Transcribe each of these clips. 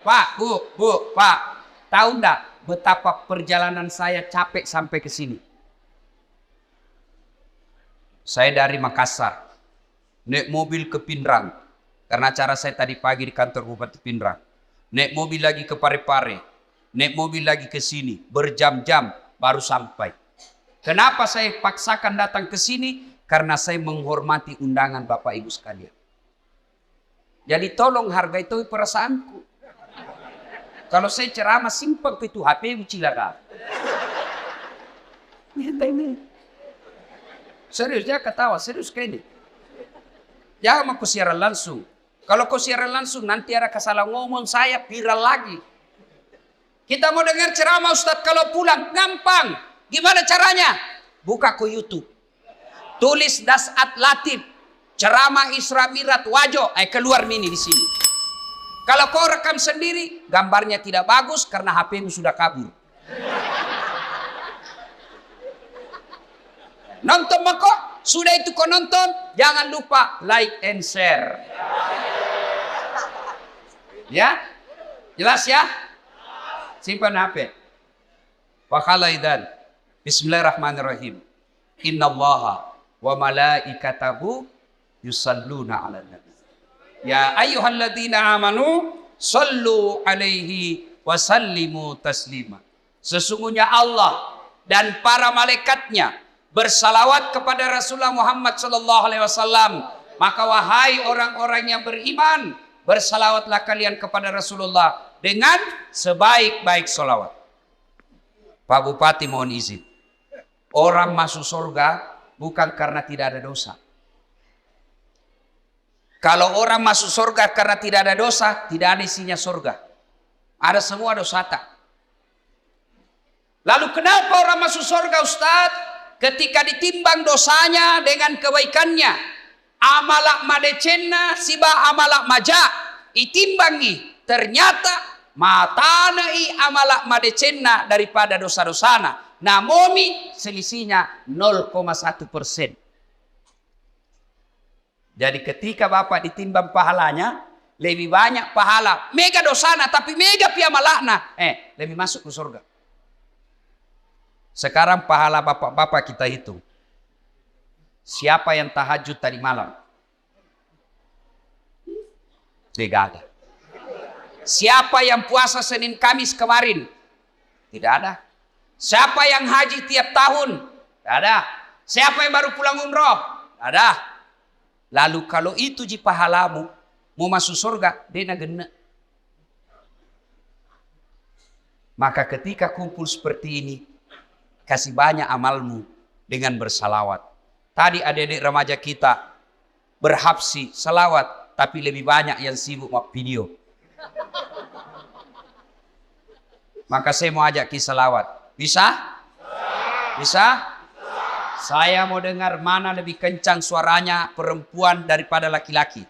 Pak, Bu, Pak, tahu enggak betapa perjalanan saya capek sampai ke sini? Saya dari Makassar, naik mobil ke Pindrang, karena acara saya tadi pagi di kantor Bupati Pindrang. Naik mobil lagi ke Parepare, naik mobil lagi ke sini, berjam-jam baru sampai. Kenapa saya paksakan datang ke sini? Karena saya menghormati undangan Bapak Ibu sekalian. Jadi tolong hargai itu perasaanku. Kalau saya ceramah simpel itu HP cilaka. Serius, dia ketawa, serius kayak ini. Jangan mau siaran langsung. Kalau kau siaran langsung nanti ada kesalah ngomong saya viral lagi. Kita mau dengar ceramah Ustadz kalau pulang gampang. Gimana caranya? Buka ke YouTube. Tulis Dasat Latif, ceramah Isra Mi'raj Wajo, keluar mini di sini. Kalau kau rekam sendiri, gambarnya tidak bagus karena HP-mu sudah kabur. Nonton kok, sudah itu kau nonton, jangan lupa like and share. Ya, jelas ya? Simpan HP. Wakhalaidan. Bismillahirrahmanirrahim. Innallaha wa malaikatahu yusalluna 'alan nabi. Ya ayyuhalladzina amanu sallu alaihi wa sallimu taslima. Sesungguhnya Allah dan para malaikatnya bersalawat kepada Rasulullah Muhammad sallallahu alaihi wasallam. Maka wahai orang-orang yang beriman, bersalawatlah kalian kepada Rasulullah dengan sebaik-baik salawat. Pak Bupati mohon izin. Orang masuk surga bukan karena tidak ada dosa. Kalau orang masuk surga karena tidak ada dosa, tidak ada isinya surga. Ada semua dosa tak. Lalu kenapa orang masuk surga Ustadz? Ketika ditimbang dosanya dengan kebaikannya. Amalak madecenna siba amalak maja. Itimbangi. Ternyata matanai amalak madecenna daripada dosa-dosana. Namomi selisihnya 0,1%. Jadi ketika Bapak ditimbang pahalanya, lebih banyak pahala. Mega dosana tapi mega piamalakna. Lebih masuk ke surga. Sekarang pahala Bapak-Bapak kita hitung. Siapa yang tahajud tadi malam? Tidak ada. Siapa yang puasa Senin Kamis kemarin? Tidak ada. Siapa yang haji tiap tahun? Tidak ada. Siapa yang baru pulang umroh? Tidak ada. Lalu kalau itu ji pahalamu, mau masuk surga, dena gena. Maka ketika kumpul seperti ini, kasih banyak amalmu dengan bersalawat. Tadi adik-adik remaja kita berhabsi salawat, tapi lebih banyak yang sibuk sama video. Maka saya mau ajak kisah salawat. Bisa? Bisa? Saya mau dengar mana lebih kencang suaranya perempuan daripada laki-laki.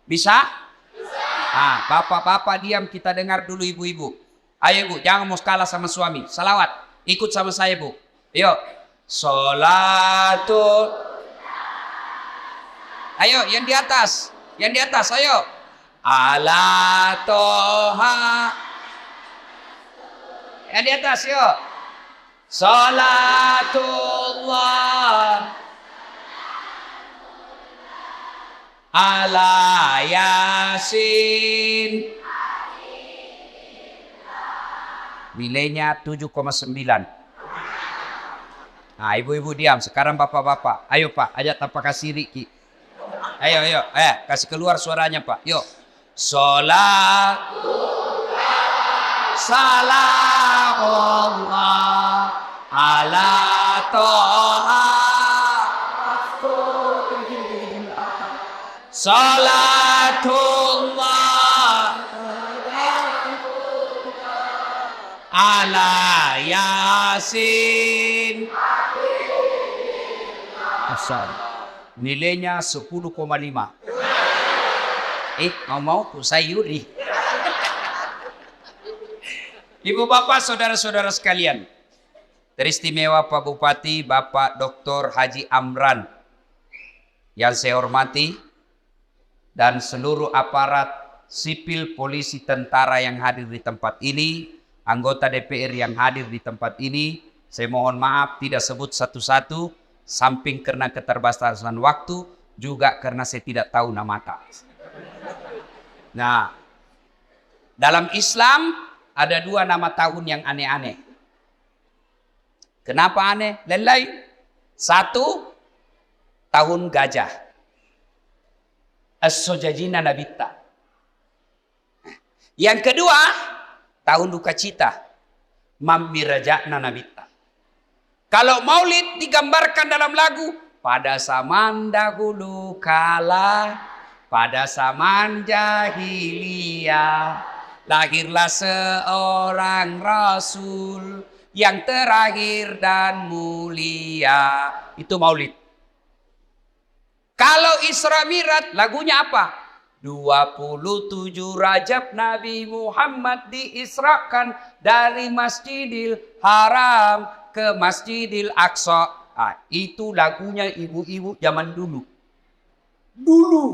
Bisa? Bisa. Bapak-bapak diam, kita dengar dulu ibu-ibu. Ayo Bu, jangan mau kalah sama suami. Salawat, ikut sama saya Bu. Yuk. Sholatul. Ayo, yang di atas. Yang di atas, ayo. Ala toha. Yang di atas, yuk. Salatullah ala Yasin. Nilainya 7,9. Nah, ibu-ibu diam. Sekarang bapak-bapak. Ayo Pak, ajak tanpa kasih Riki. Ayo. Kasih keluar suaranya Pak. Yuk. Salatullah salamullah ala toha salatullah ala Yasin. Asal nilainya 10,5. Mau sayuri. Ibu bapak saudara-saudara sekalian, teristimewa Pak Bupati Bapak Dr. Haji Amran yang saya hormati dan seluruh aparat sipil, polisi, tentara yang hadir di tempat ini, anggota DPR yang hadir di tempat ini. Saya mohon maaf tidak sebut satu-satu, samping karena keterbatasan waktu, juga karena saya tidak tahu nama tak. Nah, dalam Islam ada 2 nama tahun yang aneh-aneh. Kenapa aneh? Lain-lain. 1, tahun gajah. As-Sojajina Nabitta. Yang kedua, tahun duka cita. Mamiraja'na Nabitta. Kalau maulid digambarkan dalam lagu, pada zaman dahulu kala, pada zaman jahiliyah, lahirlah seorang rasul yang terakhir dan mulia. Itu maulid. Kalau Isra Mi'raj lagunya apa? 27 Rajab Nabi Muhammad diisrakan dari Masjidil Haram ke Masjidil Aqsa. Ah, itu lagunya ibu-ibu zaman dulu. Dulu.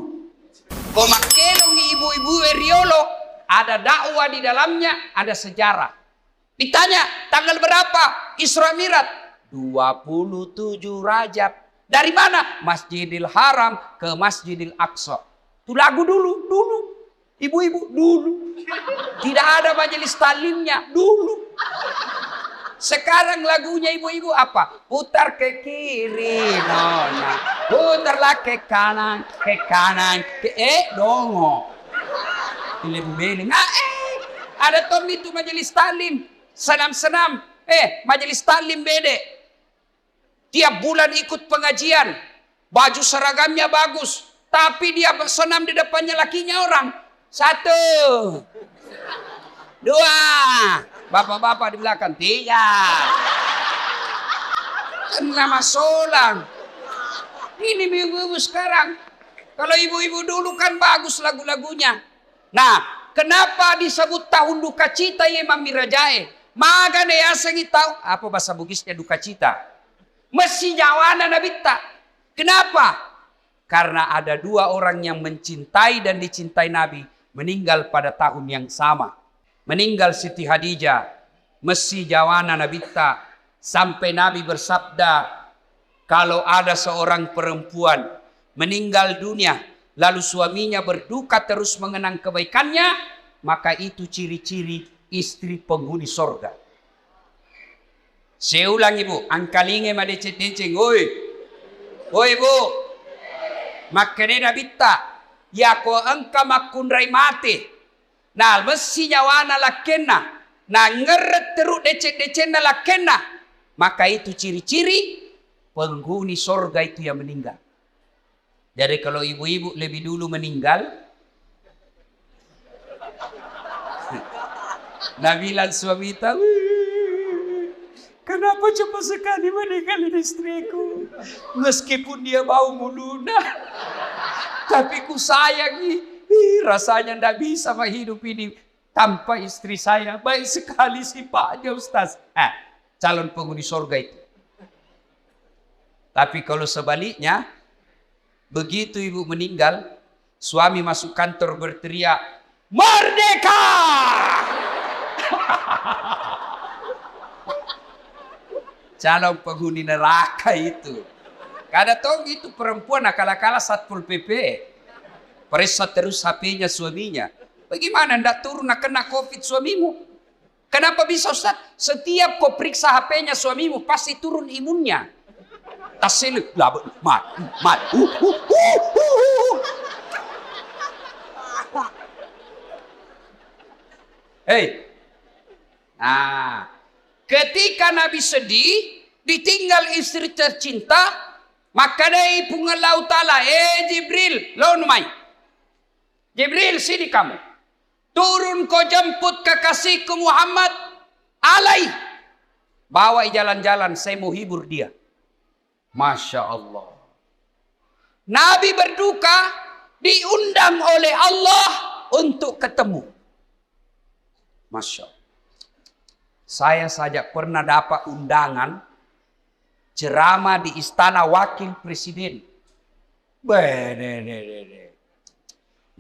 Komakelong ibu-ibu Riolo, ada dakwah di dalamnya, ada sejarah. Ditanya, tanggal berapa Isra Mi'raj? 27 Rajab. Dari mana? Masjidil Haram ke Masjidil Aqsa. Itu lagu dulu. Ibu-ibu dulu. Tidak ada majelis talimnya dulu. Sekarang lagunya ibu-ibu apa? Putar ke kiri, nona. Putarlah ke kanan, dongo. Beling. Ada tom itu majelis talim. Senam-senam. Majelis talim bede. Tiap bulan ikut pengajian. Baju seragamnya bagus. Tapi dia senam di depannya lakinya orang. 1, 2. Bapak-bapak di belakang. 3. Kan nama solang. Ini ibu-ibu sekarang. Kalau ibu-ibu dulu kan bagus lagu-lagunya. Nah, kenapa disebut tahun duka cita ya Mamirajae? Maga ne asangi tahu apa bahasa Bugisnya duka cita. Mesti jawana nabita. Kenapa? Karena ada 2 orang yang mencintai dan dicintai Nabi meninggal pada tahun yang sama. Meninggal Siti Hadijah, mesti jawana nabita, sampai Nabi bersabda, kalau ada seorang perempuan meninggal dunia, lalu suaminya berduka terus mengenang kebaikannya, maka itu ciri-ciri istri penghuni sorga. Saya ulang ibu, angkalinge madecet-deceng, oi ibu, makanya nabita, ya ko angka makunrai mati. Nah, mesti nyawana lakena. Nah, ngeret teruk decet-decet na lakena. Maka itu ciri-ciri penghuni sorga itu yang meninggal. Jadi kalau ibu-ibu lebih dulu meninggal, Nabilan suami tahu, kenapa cepat sekali meninggalin istriku? Meskipun dia bau muluna, tapi ku sayangi. Rasanya tidak bisa hidup ini tanpa istri saya. Baik sekali sifatnya Ustaz. Calon penghuni surga itu. Tapi kalau sebaliknya, begitu ibu meninggal, suami masuk kantor berteriak, "Merdeka!" Calon penghuni neraka itu. Kada tahu itu perempuan akal-akala Satpol PP. Periksa terus HP-nya suaminya. Bagaimana ndak turun nak kena COVID suamimu? Kenapa bisa Ustaz? Setiap kau periksa HP-nya suamimu pasti turun imunnya. Tasil mat. Ketika Nabi sedih, ditinggal istri tercinta, maka dari pungalau ta'ala, Jibril, lawan mai. Jibril, sini kamu. Turun kau jemput kekasihku Muhammad. Alai. Bawa jalan-jalan, saya mau hibur dia. Masya Allah. Nabi berduka, diundang oleh Allah untuk ketemu. Masya Allah. Saya saja pernah dapat undangan ceramah di istana wakil presiden.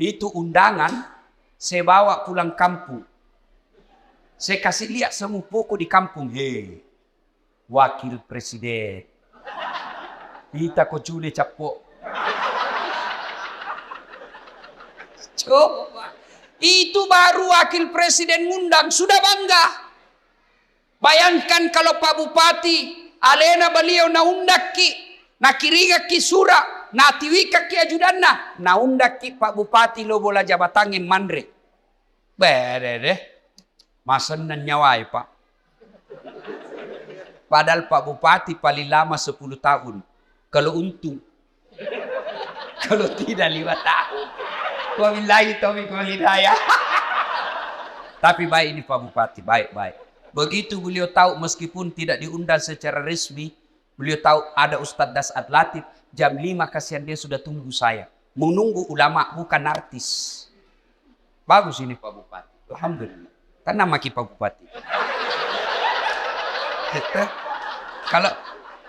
Itu undangan Saya bawa pulang kampung. Saya kasih lihat semua pokok di kampung. Hei, wakil presiden. Kita kok cule capok. Coba. Itu baru wakil presiden ngundang. Sudah bangga. Bayangkan kalau Pak Bupati. Alena beliau na undak ki. Na kiriga ki sura. Na tiwika ki ajudanna. Na undak ki Pak Bupati lo bola jabatangin mandre. Bede deh. Masan na nyawai Pak. Padahal Pak Bupati paling lama 10 tahun. Kalau untung. Kalau tidak 5 tahun. Wabillahi taufiq wal hidayah. Tapi baik ini Pak Bupati, baik-baik. Begitu beliau tahu meskipun tidak diundang secara resmi, beliau tahu ada Ustadz Dasat Latif, jam 5 kasihan dia sudah tunggu saya. Menunggu ulama bukan artis. Bagus ini Pak Bupati. Alhamdulillah. Tenang maki Pak Bupati. Kalau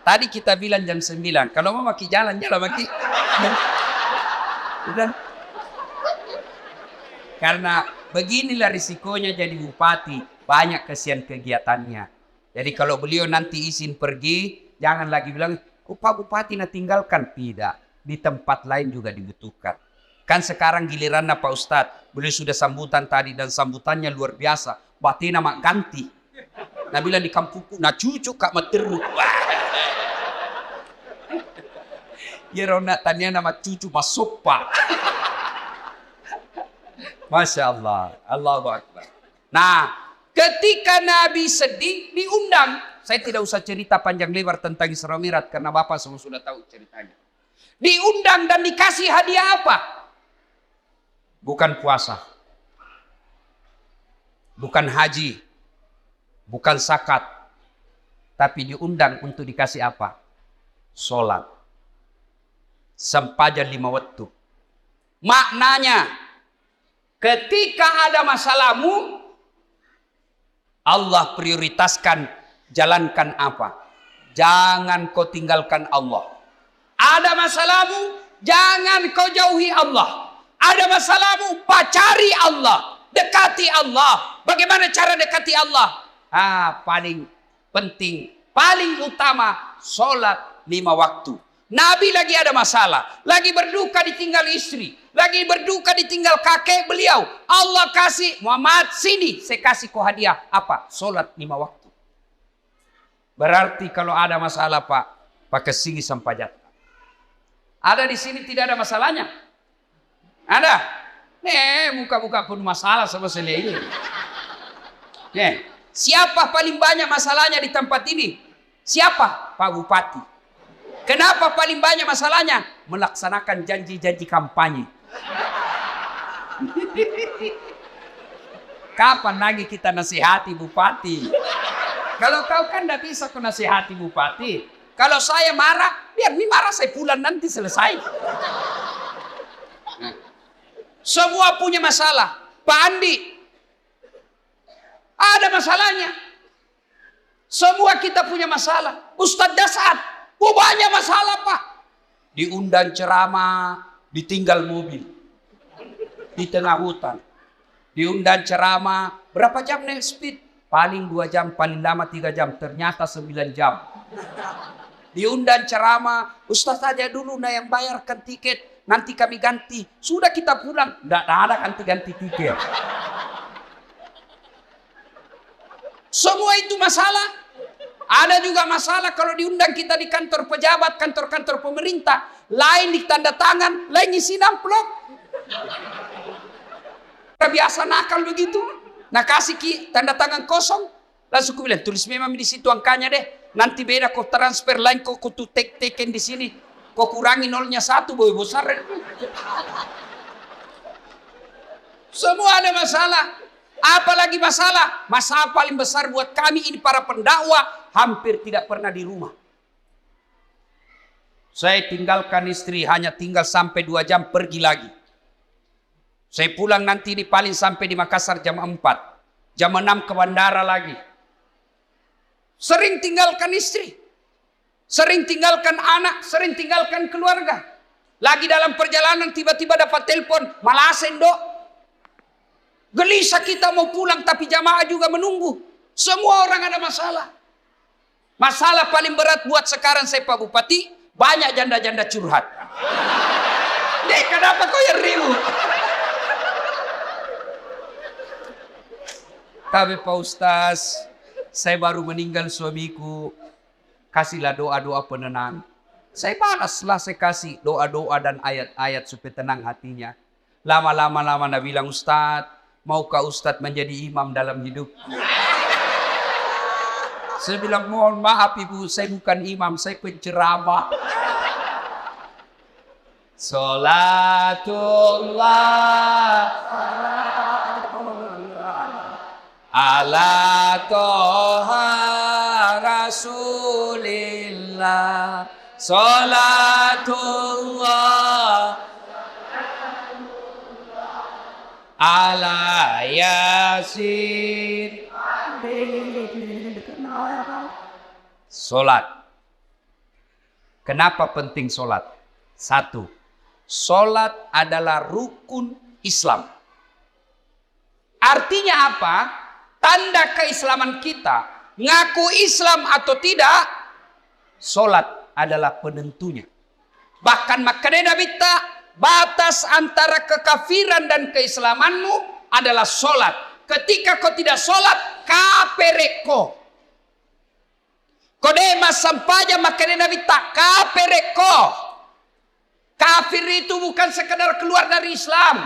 tadi kita bilang jam 9, kalau mau maki jalan maki. Udah. Karena beginilah risikonya jadi bupati. Banyak kesian kegiatannya. Jadi kalau beliau nanti izin pergi, jangan lagi bilang, oh Pak Bupati na tinggalkan. Tidak. Di tempat lain juga dibutuhkan. Kan sekarang giliran Pak Ustadz. Beliau sudah sambutan tadi dan sambutannya luar biasa. Batina mak ganti. Nah bilang di kampungku, nah cucu kak materu. Ya rona tanya nama cucu masuk Pak. Masya Allah. Allahu Akbar. Nah, ketika Nabi sedih, diundang. Saya tidak usah cerita panjang lebar tentang Isra Mi'raj karena Bapak semua sudah tahu ceritanya. Diundang dan dikasih hadiah apa? Bukan puasa. Bukan haji. Bukan zakat. Tapi diundang untuk dikasih apa? Sholat. Sempadan 5 waktu. Maknanya, ketika ada masalahmu, Allah prioritaskan jalankan apa? Jangan kau tinggalkan Allah. Ada masalahmu, jangan kau jauhi Allah. Ada masalahmu, pacari Allah. Dekati Allah. Bagaimana cara dekati Allah? Paling penting, paling utama, sholat 5 waktu. Nabi lagi ada masalah, lagi berduka ditinggal istri, lagi berduka ditinggal kakek beliau. Allah kasih, Muhammad sini, saya kasih kau hadiah. Apa? Sholat 5 waktu. Berarti kalau ada masalah Pak, pakai sini sampajat. Ada di sini tidak ada masalahnya? Ada? Muka-muka pun masalah sama saya ini. Siapa paling banyak masalahnya di tempat ini? Siapa? Pak Bupati. Kenapa paling banyak masalahnya? Melaksanakan janji-janji kampanye. Kapan lagi kita nasihati bupati? Kalau kau kan tidak bisa kau nasihati bupati. Kalau saya marah, biar ini marah saya pulang nanti selesai. Semua punya masalah. Pak Andi, ada masalahnya. Semua kita punya masalah. Ustadz Dasat, banyak masalah Pak. Diundang ceramah, ditinggal mobil. Di tengah hutan. Diundang ceramah, berapa jam naik speed? Paling 2 jam, paling lama 3 jam. Ternyata 9 jam. Diundang ceramah, Ustaz saja dulu yang bayarkan tiket. Nanti kami ganti. Sudah kita pulang. Tidak ada ganti-ganti tiket. Semua itu masalah. Ada juga masalah kalau diundang kita di kantor pejabat, kantor-kantor pemerintah. Lain di tanda tangan, lain isi amplop. Biasa nakal begitu. Nah kasih tanda tangan kosong. Langsung ku bilang, tulis memang di situ angkanya deh. Nanti beda kau transfer lain, kau tuh teken di sini. Kau kurangi 0-1, boy besar. Semua ada masalah. Apalagi masalah? Masalah paling besar buat kami ini para pendakwah, hampir tidak pernah di rumah. Saya tinggalkan istri, hanya tinggal sampai 2 jam pergi lagi. Saya pulang nanti di paling sampai di Makassar jam 4. Jam 6 ke bandara lagi. Sering tinggalkan istri. Sering tinggalkan anak, sering tinggalkan keluarga. Lagi dalam perjalanan tiba-tiba dapat telepon, Malasen dok. Gelisah kita mau pulang tapi jamaah juga menunggu. Semua orang ada masalah. Masalah paling berat buat sekarang saya Pak Bupati, banyak janda-janda curhat. Dek, kenapa kau yang ribut? Tapi Pak Ustaz, saya baru meninggal suamiku. Kasihlah doa-doa penenang. Saya balaslah, saya kasih doa-doa dan ayat-ayat supaya tenang hatinya. Lama-lama dia bilang, Ustaz, maukah Ustaz menjadi imam dalam hidup? Saya bilang, mohon maaf ibu, saya bukan imam, saya penceramah. Salatullah ala toha rasulillah. Salatullah ala yasin. Solat. Kenapa penting solat? Satu, solat adalah rukun Islam. Artinya apa? Tanda keislaman kita. Ngaku Islam atau tidak, solat adalah penentunya. Bahkan makanya Nabi batas antara kekafiran dan keislamanmu adalah solat. Ketika kau tidak solat, kapereko. Kodema sampaja makanya Nabi kapereko. Kafir itu bukan sekedar keluar dari Islam.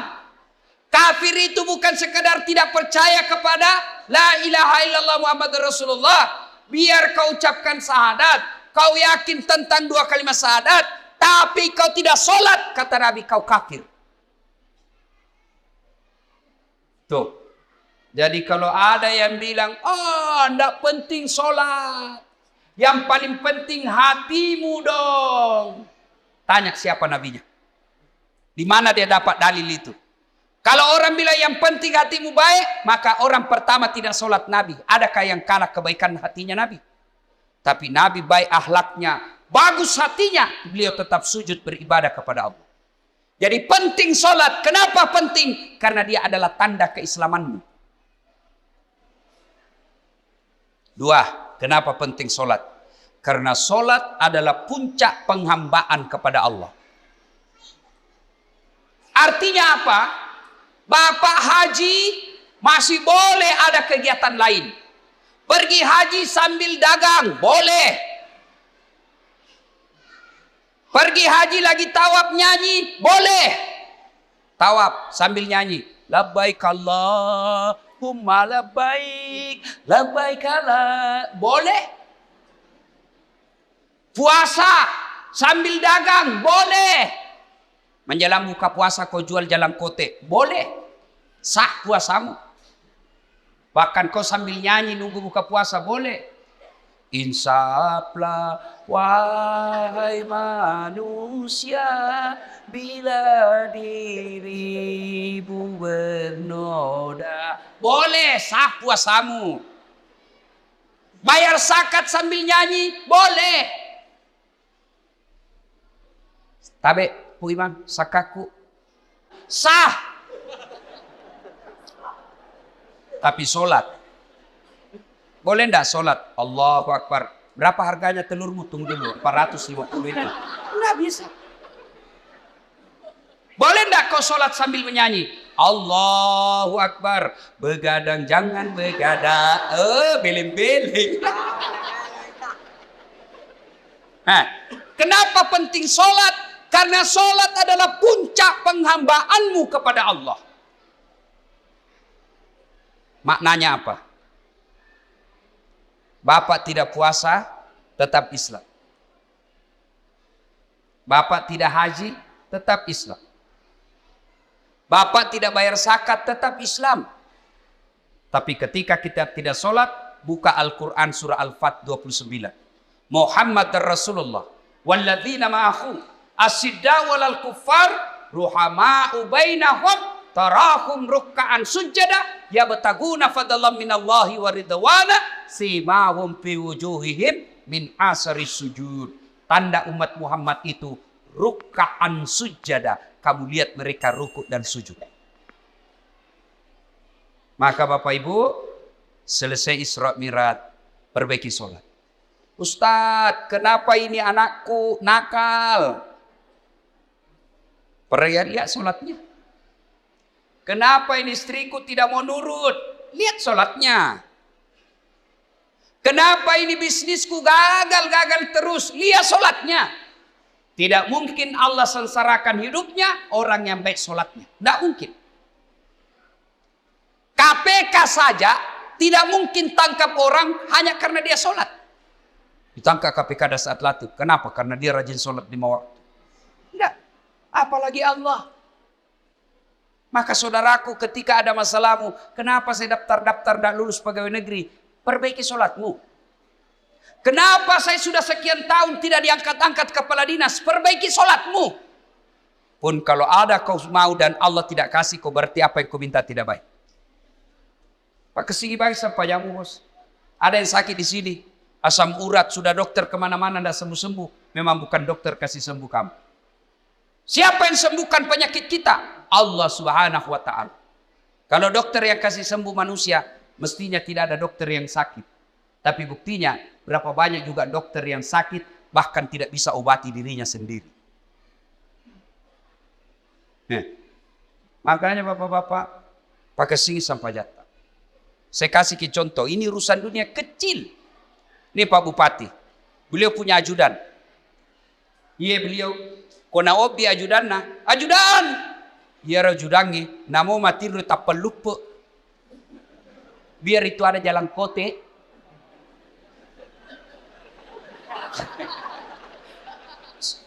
Kafir itu bukan sekedar tidak percaya kepada la ilaha illallah Muhammad Rasulullah. Biar kau ucapkan syahadat, kau yakin tentang dua kalimat syahadat, tapi kau tidak solat, kata Nabi, kau kafir. Tuh. Jadi kalau ada yang bilang, enggak penting solat. Yang paling penting hatimu dong. Tanya siapa nabinya. Di mana dia dapat dalil itu? Kalau orang bilang yang penting hatimu baik, maka orang pertama tidak solat Nabi. Adakah yang kalah kebaikan hatinya Nabi? Tapi Nabi baik akhlaknya, bagus hatinya, beliau tetap sujud beribadah kepada Allah. Jadi penting solat. Kenapa penting? Karena dia adalah tanda keislamanmu. Dua, kenapa penting solat? Karena solat adalah puncak penghambaan kepada Allah. Artinya apa? Bapak haji masih boleh ada kegiatan lain. Pergi haji sambil dagang, boleh. Pergi haji lagi tawaf nyanyi, boleh. Tawaf sambil nyanyi. Labbaik Allahumma labbaik, labbaik Allah. Boleh. Puasa sambil dagang, boleh. Menjelang buka puasa kau jual jalan kote, boleh. Sah puasamu. Bahkan kau sambil nyanyi nunggu buka puasa, boleh. Insaflah wahai manusia, bila dirimu bernoda. Boleh, sah puasamu. Bayar zakat sambil nyanyi, boleh. Tabe, Bu Imam, sakaku. Sah. Tapi solat. Boleh enggak solat? Allahu Akbar. Berapa harganya telurmu? Tunggu dulu. 450 itu. Enggak bisa. Boleh enggak kau solat sambil menyanyi? Allahu Akbar. Begadang jangan begadang. Beling-beling. Nah, kenapa penting solat? Karena solat adalah puncak penghambaanmu kepada Allah. Maknanya apa? Bapak tidak puasa, tetap Islam. Bapak tidak haji, tetap Islam. Bapak tidak bayar zakat, tetap Islam. Tapi ketika kita tidak sholat, buka Al-Quran surah Al-Fat 29. Muhammad Rasulullah. Walladzina ma'ahu asyiddaw walal kuffar ruhama'u bainahum tarahum rukka'an sujada yabtaguna fadlan minallahi wa ridwana simahum fi wujuhihim min asari sujud. Tanda umat Muhammad itu rukka'an sujada. Kamu lihat mereka rukuk dan sujud. Maka Bapak Ibu, selesai Isra Mi'raj, perbaiki sholat. Ustadz, kenapa ini anakku nakal? Lihat sholatnya. Kenapa ini istriku tidak mau nurut? Lihat sholatnya. Kenapa ini bisnisku gagal terus? Lihat sholatnya. Tidak mungkin Allah sengsarakan hidupnya orang yang baik sholatnya. Tidak mungkin. KPK saja tidak mungkin tangkap orang hanya karena dia sholat. Ditangkap KPK pada saat latih. Kenapa? Karena dia rajin sholat 5 waktu. Tidak. Apalagi Allah. Maka saudaraku, ketika ada masalahmu, kenapa saya daftar dan lulus pegawai negeri? Perbaiki sholatmu. Kenapa saya sudah sekian tahun tidak diangkat-angkat kepala dinas? Perbaiki sholatmu. Pun kalau ada kau mau dan Allah tidak kasih, kau berarti apa yang kau minta tidak baik. Pak kesini baik sampai jamu bos. Ada yang sakit di sini, asam urat, sudah dokter kemana-mana tidak sembuh-sembuh. Memang bukan dokter kasih sembuh kamu. Siapa yang sembuhkan penyakit kita? Allah Subhanahu wa ta'ala. Kalau dokter yang kasih sembuh manusia, mestinya tidak ada dokter yang sakit. Tapi buktinya, berapa banyak juga dokter yang sakit, bahkan tidak bisa obati dirinya sendiri. Makanya bapak-bapak, pakai sini sampai jatah. Saya kasih ke contoh, ini urusan dunia kecil. Ini Pak Bupati, beliau punya ajudan. Iya beliau, kona obi ajudan na, ajudan. Iya ajudannya, namo mati lu tak pelupa. Biar itu ada jalan kote.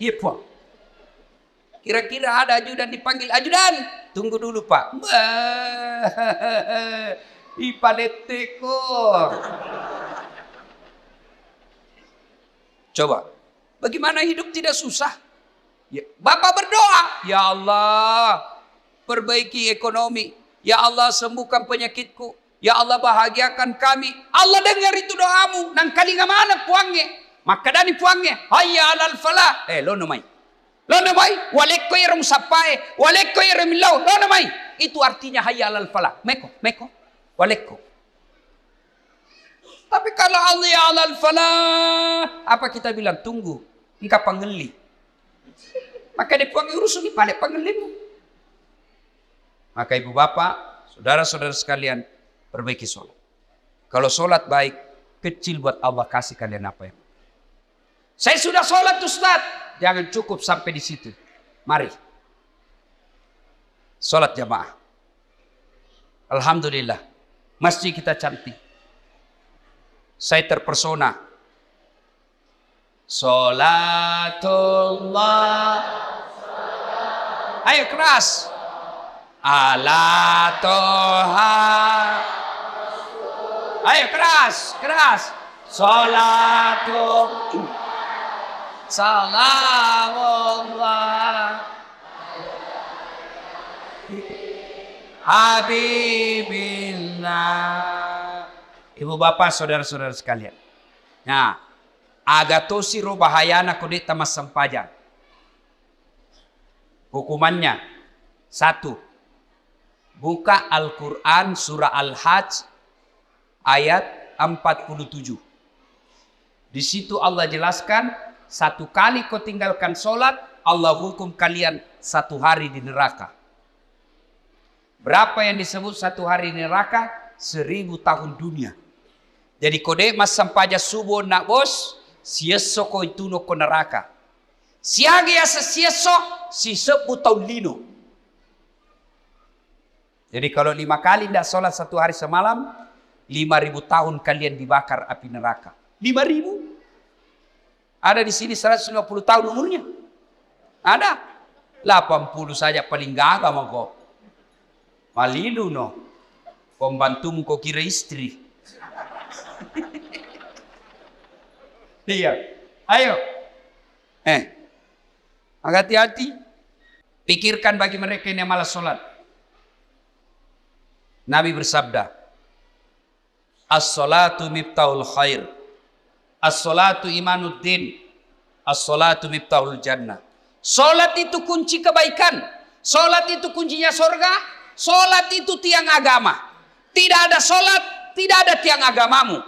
Iya Pak. Kira-kira ada ajudan dipanggil, ajudan. Tunggu dulu Pak. Ipadetekor. Coba, bagaimana hidup tidak susah? Ya, Bapak berdoa, ya Allah, perbaiki ekonomi. Ya Allah, sembuhkan penyakitku. Ya Allah, bahagiakan kami. Allah dengar itu doamu. Nang kali mana puangnya? Maka dani puangnya. Hayya alal falah. Lo namai. Lo namai. Walekko irum sapai. Walekko irum lau. Lo namai. Itu artinya hayya alal falah. Meko. Walekko. Tapi kalau Allah ya alal falah, apa kita bilang? Tunggu, engkau pangeli. Maka dia puang urus ini balik pangelimu. Maka ibu bapak, saudara-saudara sekalian, perbaiki sholat. Kalau sholat baik, kecil buat Allah kasih kalian apa yang. Saya sudah sholat Ustaz, jangan cukup sampai di situ. Mari, sholat jamaah. Alhamdulillah. Masjid kita cantik. Saya terpersona. Salatullah. Ayo keras. Ala toha. Ayo keras. Salatullah. Salamullah. Habibillah. Ibu bapak saudara-saudara sekalian. Nah, agatosi ro bahayana kodeta mas sampajan. Hukumannya 1. Buka Al-Quran surah Al-Hajj ayat 47. Di situ Allah jelaskan 1 kali kau tinggalkan sholat, Allah hukum kalian 1 hari di neraka. Berapa yang disebut 1 hari di neraka? 1000 tahun dunia. Jadi kode mas sampaja subuh nak bos, sieso ko itu no ko neraka. Siagi asa sieso si 10 tahun lino. Jadi kalau 5 kali tidak sholat 1 hari semalam, 5000 tahun kalian dibakar api neraka. 5000? Ada di sini 150 tahun umurnya. Ada. 80 saja paling gagah mau kok. Malilu no. Pembantumu kau kira istri. Iya. Ayo. Hati-hati. Pikirkan bagi mereka yang malas sholat. Nabi bersabda, as-salatu miftahul khair. As-salatu imanuddin. As-salatu miftahul jannah. Sholat itu kunci kebaikan. Sholat itu kuncinya surga. Sholat itu tiang agama. Tidak ada sholat, tidak ada tiang agamamu.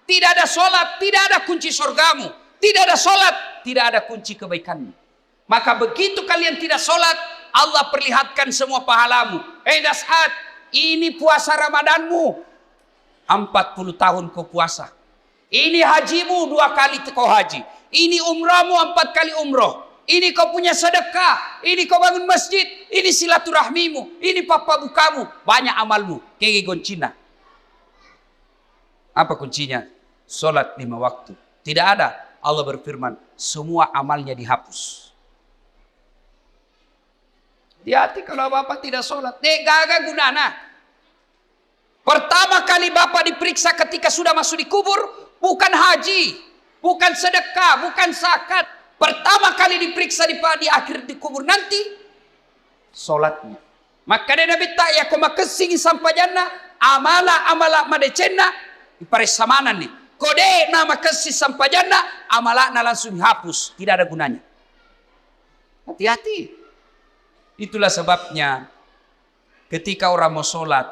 Tidak ada sholat, tidak ada kunci surgamu. Tidak ada sholat, tidak ada kunci kebaikanmu. Maka begitu kalian tidak sholat, Allah perlihatkan semua pahalamu. Das'ad, ini puasa Ramadanmu. 40 tahun kau puasa. Ini hajimu 2 kali kau haji. Ini umrahmu 4 kali umroh. Ini kau punya sedekah. Ini kau bangun masjid. Ini silaturahmimu. Ini papa bukamu. Banyak amalmu. Kege goncina. Apa kuncinya? Sholat 5 waktu. Tidak ada. Allah berfirman, semua amalnya dihapus. Hati-hati kalau bapak tidak sholat. Gagal gunana. Pertama kali bapak diperiksa ketika sudah masuk di kubur, bukan haji, bukan sedekah, bukan zakat. Pertama kali diperiksa di akhir di kubur nanti, sholatnya. Maka dia Nabi tak ya kau makasih sampai jannah, amala madecena, ipare samanan nih. Kode nama kasih sampai jannah, amalakna langsung hapus, tidak ada gunanya. Hati-hati. Itulah sebabnya ketika orang mau sholat,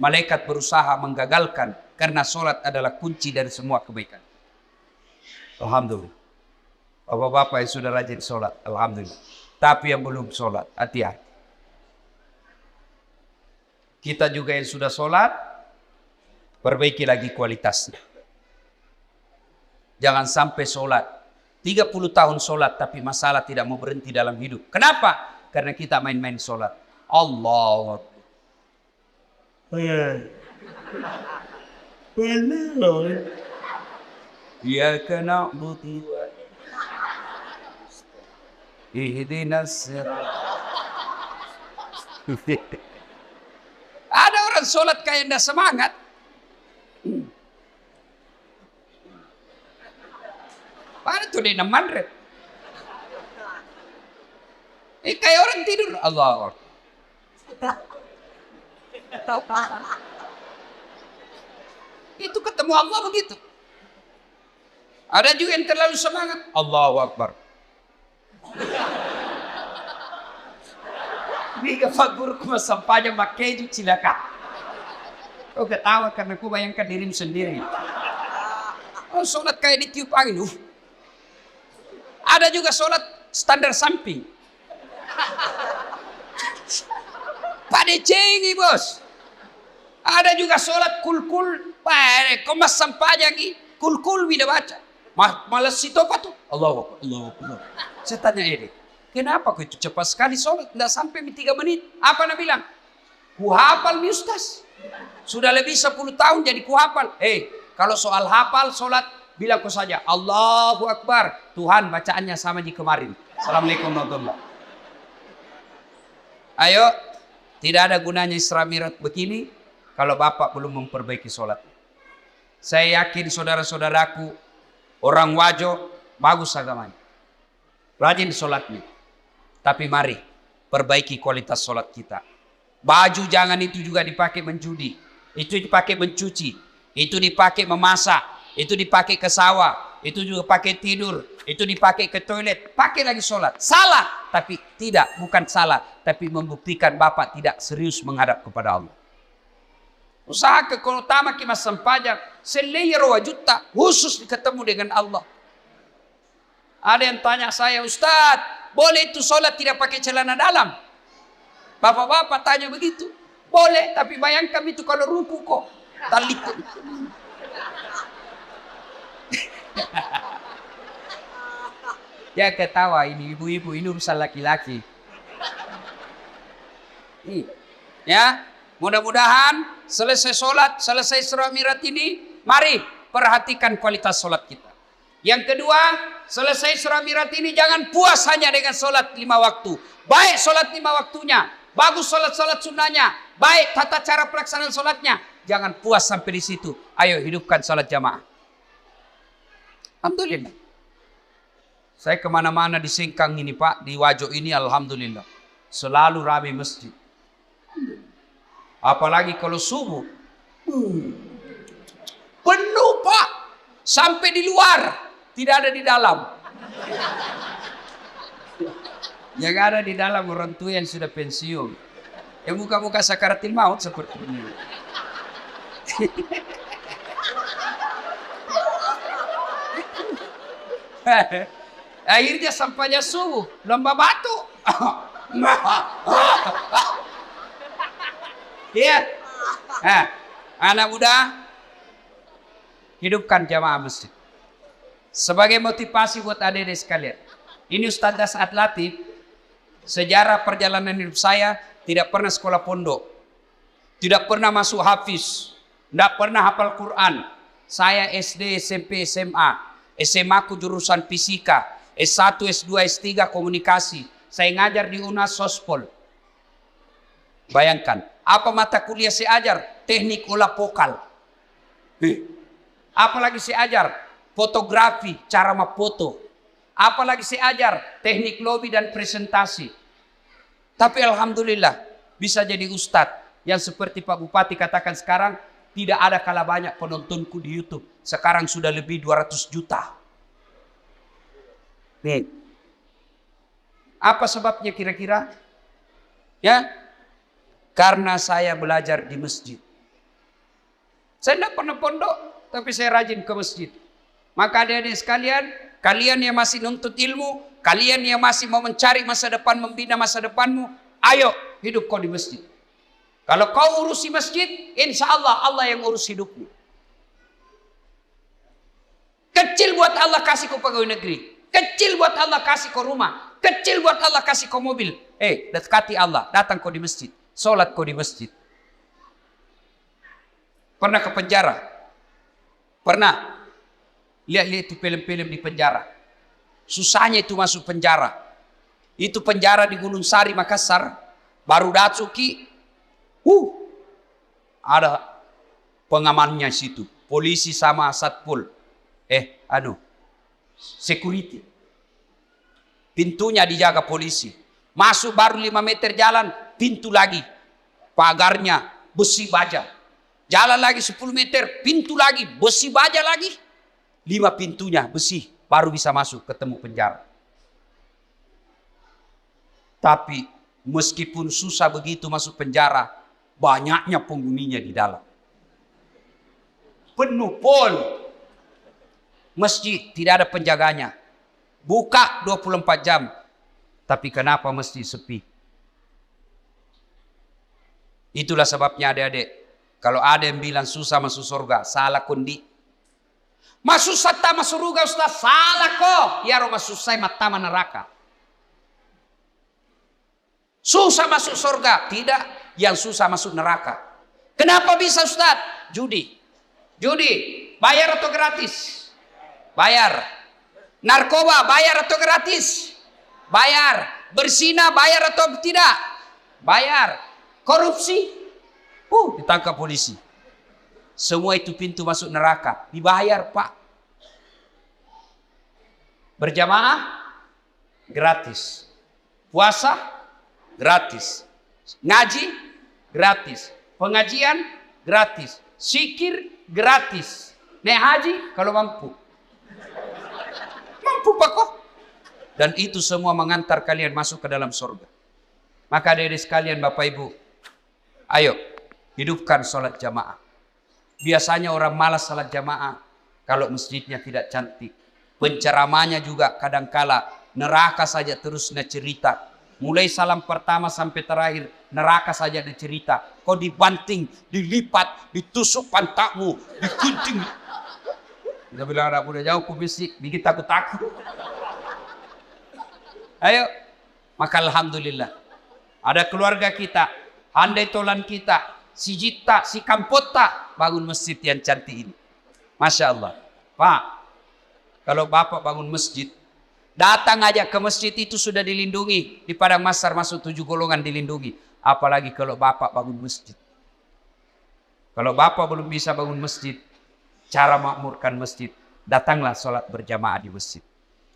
malaikat berusaha menggagalkan karena sholat adalah kunci dari semua kebaikan. Alhamdulillah. Bapak-bapak yang sudah rajin sholat, alhamdulillah. Tapi yang belum sholat, hati-hati. Kita juga yang sudah sholat, perbaiki lagi kualitasnya. Jangan sampai sholat 30 tahun sholat tapi masalah tidak mau berhenti dalam hidup. Kenapa? Karena kita main-main sholat. Allah. Ya kena buti. Ihdinas sirat. Ada orang sholat kayak tidak semangat. Pada tuh dia mandret. Kayak orang tidur. Allah. Itu ketemu Allah begitu. Ada juga yang terlalu semangat. Allahu Akbar. Biga fagurku masampanya makeju cilaka. Kau ketawa karena ku bayangkan dirimu sendiri. Oh, sholat kayak ditiup angin. Ada juga sholat standar samping. Pada cengi bos. Ada juga sholat kul-kul. Komas sampajang kul-kul bila baca. Malas situ apa tuh? Allah. Saya tanya ini. Kenapa kau itu cepat sekali sholat? Tidak sampai 3 menit. Apa nak bilang? Ku hafal mi ustaz. Sudah lebih 10 tahun jadi ku hafal. Kalau soal hafal sholat, bilang kau saja Allahu Akbar. Tuhan bacaannya sama di kemarin. Assalamualaikum warahmatullahi wabarakatuh. Ayo, tidak ada gunanya Isra Mi'raj begini kalau bapak belum memperbaiki sholat. Saya yakin saudara-saudaraku orang Wajo bagus agamanya, rajin sholatnya. Tapi mari perbaiki kualitas sholat kita. Baju jangan itu juga dipakai menjudi, itu dipakai mencuci, itu dipakai memasak, itu dipakai ke sawah, itu juga pakai tidur, itu dipakai ke toilet, pakai lagi sholat. Salah, tapi tidak, bukan salah, tapi membuktikan bapak tidak serius menghadap kepada Allah. Usaha keutama kita sempajak selayar wajuta khusus ketemu dengan Allah. Ada yang tanya saya, Ustadz, boleh itu sholat tidak pakai celana dalam? Bapak-bapak tanya begitu. Boleh, tapi bayangkan itu kalau ruku kok tali. Ya ketawa ini ibu-ibu, ini urusan laki-laki. Ya, mudah-mudahan selesai sholat, selesai Isra Mi'raj ini, mari perhatikan kualitas sholat kita. Yang kedua, selesai Isra Mi'raj ini jangan puas hanya dengan sholat 5 waktu. Baik sholat 5 waktunya, bagus sholat-sholat sunnahnya, baik tata cara pelaksanaan sholatnya. Jangan puas sampai di situ. Ayo hidupkan sholat jamaah. Alhamdulillah. Saya kemana-mana di Singkang ini Pak, di Wajo ini alhamdulillah. Selalu ramai masjid. Apalagi kalau subuh. Penuh Pak. Sampai di luar. Tidak ada di dalam. Yang ada di dalam orang tua yang sudah pensiun. Yang muka-muka sakaratil maut seperti ini. Akhirnya sampainya subuh, lomba batu. Iya. Anak muda, hidupkan jamaah masjid. Sebagai motivasi buat adik-adik sekalian. Ini Ustaz Dasat Latif, sejarah perjalanan hidup saya tidak pernah sekolah pondok. Tidak pernah masuk hafiz. Tidak pernah hafal Quran. Saya SD, SMP, SMA. SMA ku jurusan fisika. S1, S2, S3 komunikasi. Saya ngajar di UNAS Sospol. Bayangkan, apa mata kuliah saya ajar? Teknik olah vokal. Apalagi saya ajar? Fotografi, cara memfoto. Apalagi saya ajar? Teknik lobby dan presentasi. Tapi alhamdulillah bisa jadi ustadz yang seperti Pak Bupati katakan sekarang, tidak ada kalah banyak penontonku di YouTube. Sekarang sudah lebih 200 juta. Nih. Apa sebabnya kira-kira? Ya, karena saya belajar di masjid. Saya tidak pernah pondok, tapi saya rajin ke masjid. Maka adik-adik sekalian, kalian yang masih nuntut ilmu, kalian yang masih mau mencari masa depan, membina masa depanmu, ayo hidup kau di masjid. Kalau kau urusi masjid, insya Allah Allah yang urus hidupmu. Kecil buat Allah kasih kau pegawai negeri. Kecil buat Allah kasih kau rumah. Kecil buat Allah kasih kau mobil. Dekati Allah, datang kau di masjid. Sholat kau di masjid. Pernah ke penjara? Pernah? Lihat-lihat itu film-film di penjara. Susahnya itu masuk penjara. Itu penjara di Gunung Sari, Makassar. Baru Datsuki. Ada pengamannya situ. Polisi sama satpol. Security. Pintunya dijaga polisi. Masuk baru 5 meter jalan, pintu lagi. Pagarnya besi baja. Jalan lagi 10 meter, pintu lagi, besi baja lagi. 5 pintunya besi, baru bisa masuk ketemu penjara. Tapi meskipun susah begitu masuk penjara, banyaknya penghuninya di dalam. Penuh pol. Masjid tidak ada penjaganya. Buka 24 jam. Tapi kenapa masjid sepi? Itulah sebabnya adik-adik. Kalau ada yang bilang susah masuk surga, salah kondi. Masuk sata masuk surga Ustaz, salah kok. Ya roh masuk saya mata neraka. Susah masuk surga, tidak. Yang susah masuk neraka. Kenapa bisa Ustaz? Judi. Bayar atau gratis? Bayar. Narkoba bayar atau gratis? Bayar. Berzina bayar atau tidak? Bayar. Korupsi? Ditangkap polisi. Semua itu pintu masuk neraka. Dibayar Pak. Berjamaah? Gratis. Puasa? Gratis. Ngaji? Gratis. Pengajian? Gratis. Zikir? Gratis. Naik haji? Kalau mampu. Mampu Pak kok. Dan itu semua mengantar kalian masuk ke dalam surga. Maka adik-adik sekalian Bapak Ibu, ayo hidupkan sholat jamaah. Biasanya orang malas sholat jamaah kalau masjidnya tidak cantik. Penceramanya juga kadangkala neraka saja terus cerita. Mulai salam pertama sampai terakhir neraka saja cerita. Kau dibanting, dilipat, ditusuk pantatmu, dikunting. Dia bilang anak udah jauh ku bisik, bikin takut-takut. Ayo, maka alhamdulillah. Ada keluarga kita, handai tolan kita, si Jita, si Kampota, bangun masjid yang cantik ini. Masya Allah. Pak, kalau Bapak bangun masjid, datang aja ke masjid itu sudah dilindungi. Di Padang Masar masuk 7 golongan dilindungi. Apalagi kalau Bapak bangun masjid. Kalau Bapak belum bisa bangun masjid, cara makmurkan masjid, datanglah sholat berjamaah di masjid.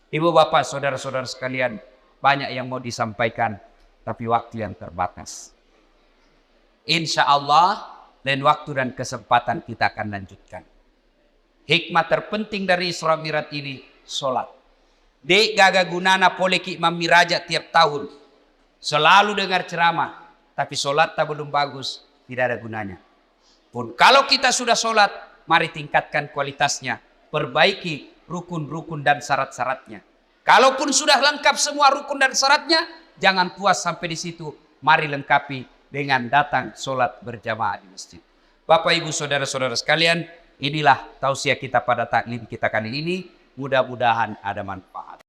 Ibu bapak, saudara-saudara sekalian, banyak yang mau disampaikan, tapi waktu yang terbatas. Insya Allah, lain waktu dan kesempatan kita akan lanjutkan. Hikmah terpenting dari Isra Mi'raj ini, sholat. Dek gaga gunana poleki Imam Miraja tiap tahun. Selalu dengar ceramah, tapi sholat tak belum bagus, tidak ada gunanya. pun. Kalau kita sudah sholat, mari tingkatkan kualitasnya. Perbaiki rukun-rukun dan syarat-syaratnya. Kalaupun sudah lengkap semua rukun dan syaratnya, jangan puas sampai di situ. Mari lengkapi dengan datang sholat berjamaah di masjid. Bapak Ibu saudara-saudara sekalian, inilah tausiah kita pada taklim kita kali ini. Mudah-mudahan ada manfaat.